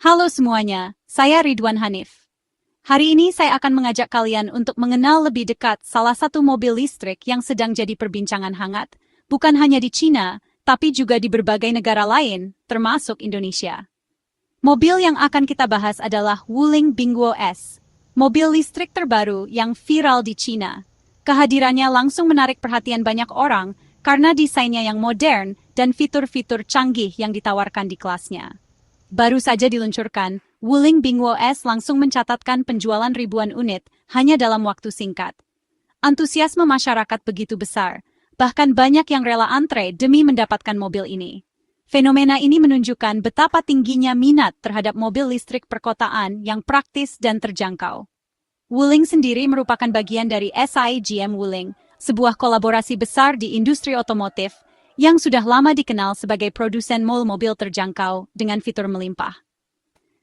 Halo semuanya, saya Ridwan Hanif. Hari ini saya akan mengajak kalian untuk mengenal lebih dekat salah satu mobil listrik yang sedang jadi perbincangan hangat, bukan hanya di China, tapi juga di berbagai negara lain, termasuk Indonesia. Mobil yang akan kita bahas adalah Wuling Bingguo S, mobil listrik terbaru yang viral di China. Kehadirannya langsung menarik perhatian banyak orang karena desainnya yang modern dan fitur-fitur canggih yang ditawarkan di kelasnya. Baru saja diluncurkan, Wuling Bingguo S langsung mencatatkan penjualan ribuan unit hanya dalam waktu singkat. Antusiasme masyarakat begitu besar, bahkan banyak yang rela antre demi mendapatkan mobil ini. Fenomena ini menunjukkan betapa tingginya minat terhadap mobil listrik perkotaan yang praktis dan terjangkau. Wuling sendiri merupakan bagian dari SIGM Wuling, sebuah kolaborasi besar di industri otomotif yang sudah lama dikenal sebagai produsen mobil terjangkau dengan fitur melimpah.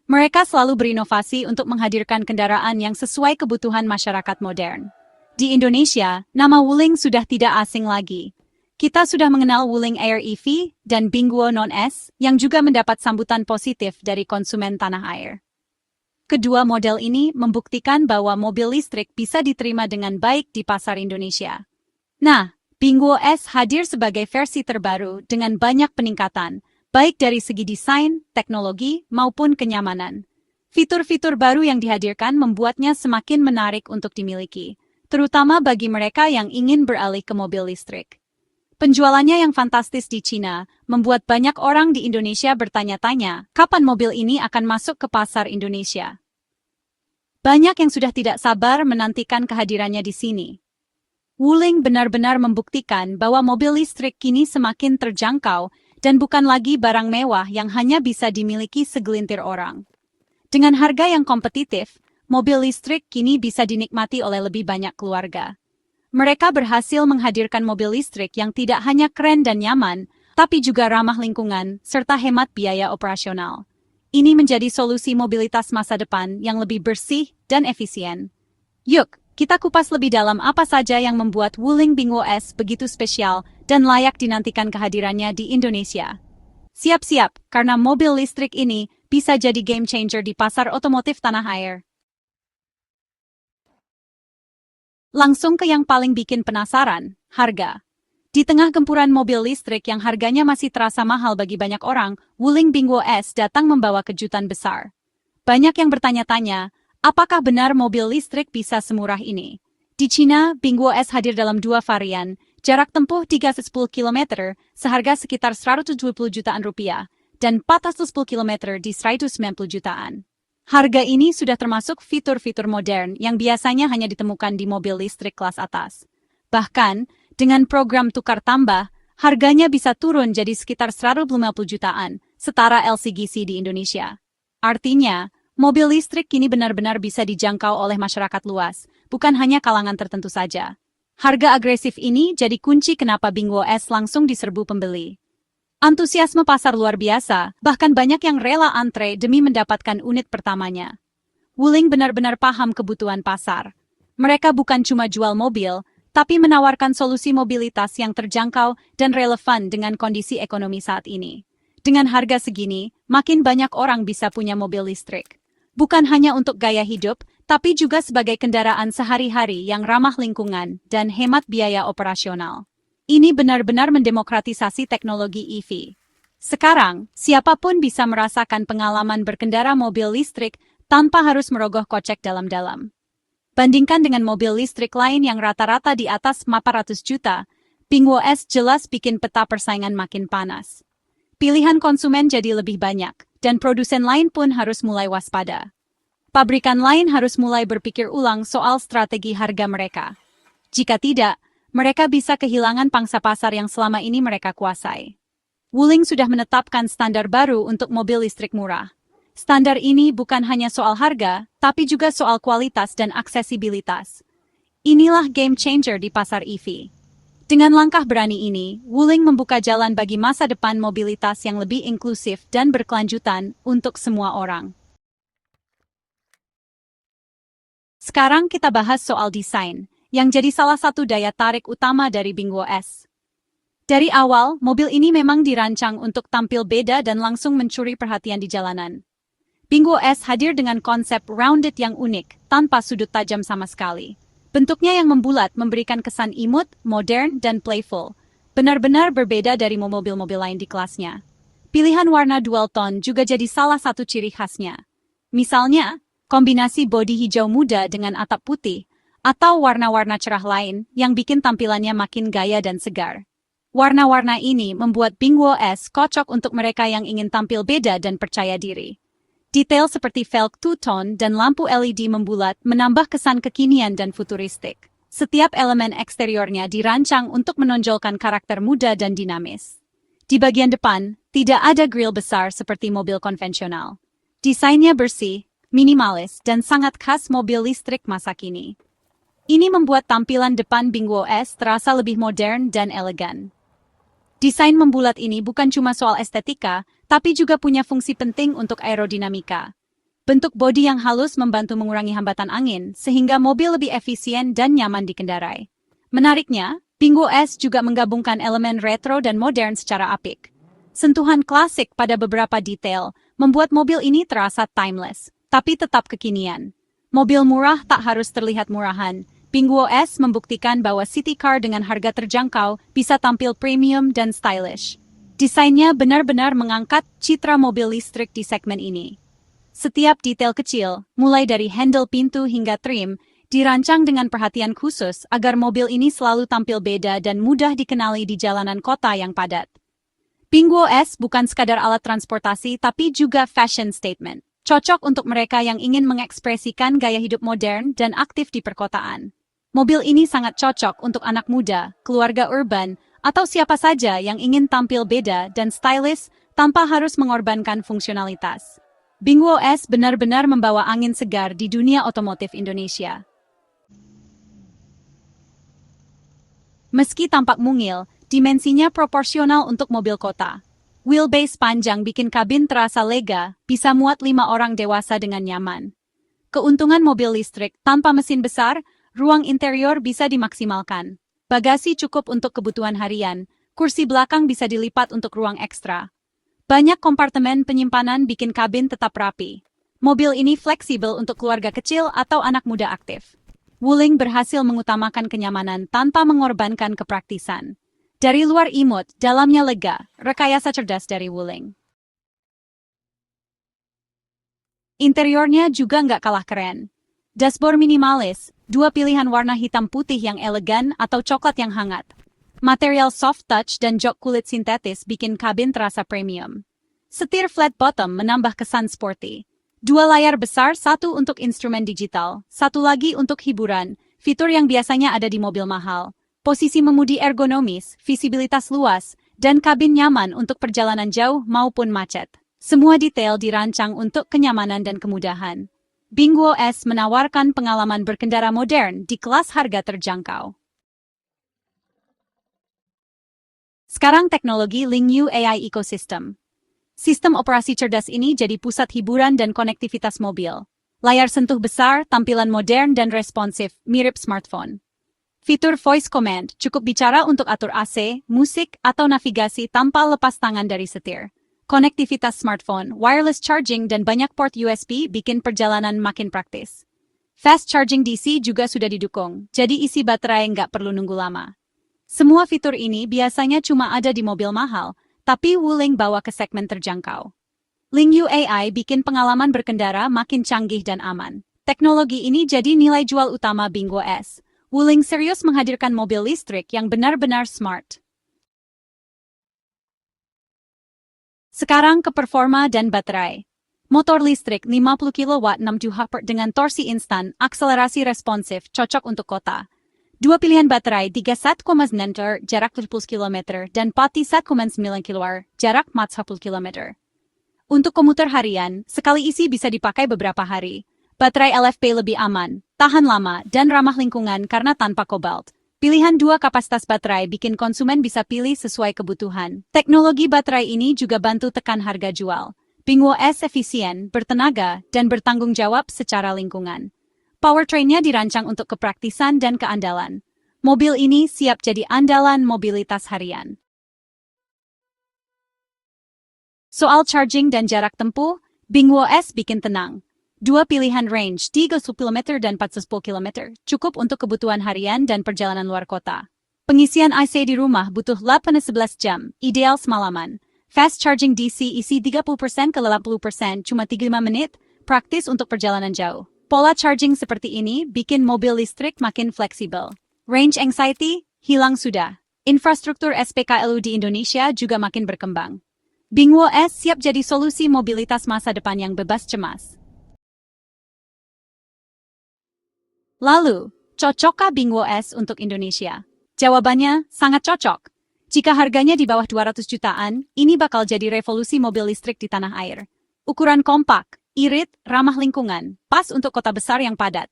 Mereka selalu berinovasi untuk menghadirkan kendaraan yang sesuai kebutuhan masyarakat modern. Di Indonesia, nama Wuling sudah tidak asing lagi. Kita sudah mengenal Wuling Air EV dan Bingguo Non-S yang juga mendapat sambutan positif dari konsumen tanah air. Kedua model ini membuktikan bahwa mobil listrik bisa diterima dengan baik di pasar Indonesia. Nah, Bingguo S hadir sebagai versi terbaru dengan banyak peningkatan, baik dari segi desain, teknologi, maupun kenyamanan. Fitur-fitur baru yang dihadirkan membuatnya semakin menarik untuk dimiliki, terutama bagi mereka yang ingin beralih ke mobil listrik. Penjualannya yang fantastis di China membuat banyak orang di Indonesia bertanya-tanya, kapan mobil ini akan masuk ke pasar Indonesia? Banyak yang sudah tidak sabar menantikan kehadirannya di sini. Wuling benar-benar membuktikan bahwa mobil listrik kini semakin terjangkau dan bukan lagi barang mewah yang hanya bisa dimiliki segelintir orang. Dengan harga yang kompetitif, mobil listrik kini bisa dinikmati oleh lebih banyak keluarga. Mereka berhasil menghadirkan mobil listrik yang tidak hanya keren dan nyaman, tapi juga ramah lingkungan serta hemat biaya operasional. Ini menjadi solusi mobilitas masa depan yang lebih bersih dan efisien. Yuk, kita kupas lebih dalam apa saja yang membuat Wuling Bingguo S begitu spesial dan layak dinantikan kehadirannya di Indonesia. Siap-siap, karena mobil listrik ini bisa jadi game changer di pasar otomotif tanah air. Langsung ke yang paling bikin penasaran, harga. Di tengah gempuran mobil listrik yang harganya masih terasa mahal bagi banyak orang, Wuling Bingguo S datang membawa kejutan besar. Banyak yang bertanya-tanya, apakah benar mobil listrik bisa semurah ini? Di China, Bingguo S hadir dalam dua varian, jarak tempuh 310 km, seharga sekitar 170 jutaan rupiah, dan 410 km di 190 jutaan. Harga ini sudah termasuk fitur-fitur modern yang biasanya hanya ditemukan di mobil listrik kelas atas. Bahkan, dengan program tukar tambah, harganya bisa turun jadi sekitar 150 jutaan, setara LCGC di Indonesia. Artinya, mobil listrik kini benar-benar bisa dijangkau oleh masyarakat luas, bukan hanya kalangan tertentu saja. Harga agresif ini jadi kunci kenapa Bingguo S langsung diserbu pembeli. Antusiasme pasar luar biasa, bahkan banyak yang rela antre demi mendapatkan unit pertamanya. Wuling benar-benar paham kebutuhan pasar. Mereka bukan cuma jual mobil, tapi menawarkan solusi mobilitas yang terjangkau dan relevan dengan kondisi ekonomi saat ini. Dengan harga segini, makin banyak orang bisa punya mobil listrik. Bukan hanya untuk gaya hidup, tapi juga sebagai kendaraan sehari-hari yang ramah lingkungan dan hemat biaya operasional. Ini benar-benar mendemokratisasi teknologi EV. Sekarang, siapapun bisa merasakan pengalaman berkendara mobil listrik tanpa harus merogoh kocek dalam-dalam. Bandingkan dengan mobil listrik lain yang rata-rata di atas 400 juta, Bingguo S jelas bikin peta persaingan makin panas. Pilihan konsumen jadi lebih banyak, dan produsen lain pun harus mulai waspada. Pabrikan lain harus mulai berpikir ulang soal strategi harga mereka. Jika tidak, mereka bisa kehilangan pangsa pasar yang selama ini mereka kuasai. Wuling sudah menetapkan standar baru untuk mobil listrik murah. Standar ini bukan hanya soal harga, tapi juga soal kualitas dan aksesibilitas. Inilah game changer di pasar EV. Dengan langkah berani ini, Wuling membuka jalan bagi masa depan mobilitas yang lebih inklusif dan berkelanjutan untuk semua orang. Sekarang kita bahas soal desain, yang jadi salah satu daya tarik utama dari Bingguo S. Dari awal, mobil ini memang dirancang untuk tampil beda dan langsung mencuri perhatian di jalanan. BingOS hadir dengan konsep rounded yang unik, tanpa sudut tajam sama sekali. Bentuknya yang membulat memberikan kesan imut, modern, dan playful. Benar-benar berbeda dari mobil-mobil lain di kelasnya. Pilihan warna dual tone juga jadi salah satu ciri khasnya. Misalnya, kombinasi bodi hijau muda dengan atap putih, atau warna-warna cerah lain yang bikin tampilannya makin gaya dan segar. Warna-warna ini membuat BingOS kocok untuk mereka yang ingin tampil beda dan percaya diri. Detail seperti velg two-tone dan lampu LED membulat menambah kesan kekinian dan futuristik. Setiap elemen eksteriornya dirancang untuk menonjolkan karakter muda dan dinamis. Di bagian depan, tidak ada grill besar seperti mobil konvensional. Desainnya bersih, minimalis, dan sangat khas mobil listrik masa kini. Ini membuat tampilan depan BingOS terasa lebih modern dan elegan. Desain membulat ini bukan cuma soal estetika, tapi juga punya fungsi penting untuk aerodinamika. Bentuk bodi yang halus membantu mengurangi hambatan angin, sehingga mobil lebih efisien dan nyaman dikendarai. Menariknya, BingOS juga menggabungkan elemen retro dan modern secara apik. Sentuhan klasik pada beberapa detail membuat mobil ini terasa timeless, tapi tetap kekinian. Mobil murah tak harus terlihat murahan. BingOS membuktikan bahwa city car dengan harga terjangkau bisa tampil premium dan stylish. Desainnya benar-benar mengangkat citra mobil listrik di segmen ini. Setiap detail kecil, mulai dari handle pintu hingga trim, dirancang dengan perhatian khusus agar mobil ini selalu tampil beda dan mudah dikenali di jalanan kota yang padat. BingOS bukan sekadar alat transportasi tapi juga fashion statement. Cocok untuk mereka yang ingin mengekspresikan gaya hidup modern dan aktif di perkotaan. Mobil ini sangat cocok untuk anak muda, keluarga urban, atau siapa saja yang ingin tampil beda dan stylish tanpa harus mengorbankan fungsionalitas. BingOS benar-benar membawa angin segar di dunia otomotif Indonesia. Meski tampak mungil, dimensinya proporsional untuk mobil kota. Wheelbase panjang bikin kabin terasa lega, bisa muat 5 orang dewasa dengan nyaman. Keuntungan mobil listrik tanpa mesin besar, ruang interior bisa dimaksimalkan. Bagasi cukup untuk kebutuhan harian, kursi belakang bisa dilipat untuk ruang ekstra. Banyak kompartemen penyimpanan bikin kabin tetap rapi. Mobil ini fleksibel untuk keluarga kecil atau anak muda aktif. Wuling berhasil mengutamakan kenyamanan tanpa mengorbankan kepraktisan. Dari luar imut, dalamnya lega, rekayasa cerdas dari Wuling. Interiornya juga nggak kalah keren. Dashboard minimalis, 2 pilihan warna hitam putih yang elegan atau coklat yang hangat. Material soft touch dan jok kulit sintetis bikin kabin terasa premium. Setir flat bottom menambah kesan sporty. 2 layar besar, satu untuk instrumen digital, satu lagi untuk hiburan, fitur yang biasanya ada di mobil mahal. Posisi mengemudi ergonomis, visibilitas luas, dan kabin nyaman untuk perjalanan jauh maupun macet. Semua detail dirancang untuk kenyamanan dan kemudahan. BingOS menawarkan pengalaman berkendara modern di kelas harga terjangkau. Sekarang teknologi Lingyu AI Ecosystem. Sistem operasi cerdas ini jadi pusat hiburan dan konektivitas mobil. Layar sentuh besar, tampilan modern dan responsif, mirip smartphone. Fitur voice command cukup bicara untuk atur AC, musik, atau navigasi tanpa lepas tangan dari setir. Konektivitas smartphone, wireless charging, dan banyak port USB bikin perjalanan makin praktis. Fast charging DC juga sudah didukung, jadi isi baterai nggak perlu nunggu lama. Semua fitur ini biasanya cuma ada di mobil mahal, tapi Wuling bawa ke segmen terjangkau. Lingyu AI bikin pengalaman berkendara makin canggih dan aman. Teknologi ini jadi nilai jual utama BingOS. Wuling serius menghadirkan mobil listrik yang benar-benar smart. Sekarang ke performa dan baterai. Motor listrik 50 kW 6 Hz dengan torsi instan, akselerasi responsif, cocok untuk kota. 2 pilihan baterai 31,9 T jarak 70 km dan 41,9 kWh jarak 40 km. Untuk komuter harian, sekali isi bisa dipakai beberapa hari. Baterai LFP lebih aman, tahan lama, dan ramah lingkungan karena tanpa kobalt. Pilihan 2 kapasitas baterai bikin konsumen bisa pilih sesuai kebutuhan. Teknologi baterai ini juga bantu tekan harga jual. BingOS efisien, bertenaga, dan bertanggung jawab secara lingkungan. Powertrain-nya dirancang untuk kepraktisan dan keandalan. Mobil ini siap jadi andalan mobilitas harian. Soal charging dan jarak tempuh, Bingwo S bikin tenang. Dua pilihan range 30 km dan 410 km, cukup untuk kebutuhan harian dan perjalanan luar kota. Pengisian IC di rumah butuh 8-11 jam, ideal semalaman. Fast charging DC isi 30% ke 80%, cuma 35 menit, praktis untuk perjalanan jauh. Pola charging seperti ini bikin mobil listrik makin fleksibel. Range anxiety, hilang sudah. Infrastruktur SPKLU di Indonesia juga makin berkembang. Bingwo S siap jadi solusi mobilitas masa depan yang bebas cemas. Lalu, cocokkah Bingwo S untuk Indonesia? Jawabannya, sangat cocok. Jika harganya di bawah 200 jutaan, ini bakal jadi revolusi mobil listrik di tanah air. Ukuran kompak, irit, ramah lingkungan, pas untuk kota besar yang padat.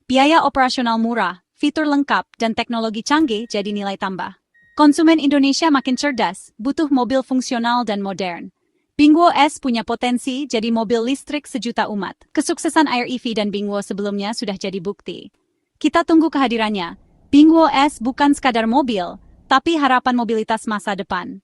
Biaya operasional murah, fitur lengkap, dan teknologi canggih jadi nilai tambah. Konsumen Indonesia makin cerdas, butuh mobil fungsional dan modern. Bingwo S punya potensi jadi mobil listrik sejuta umat. Kesuksesan Air EV dan Bingwo sebelumnya sudah jadi bukti. Kita tunggu kehadirannya. Bingwo S bukan sekadar mobil, tapi harapan mobilitas masa depan.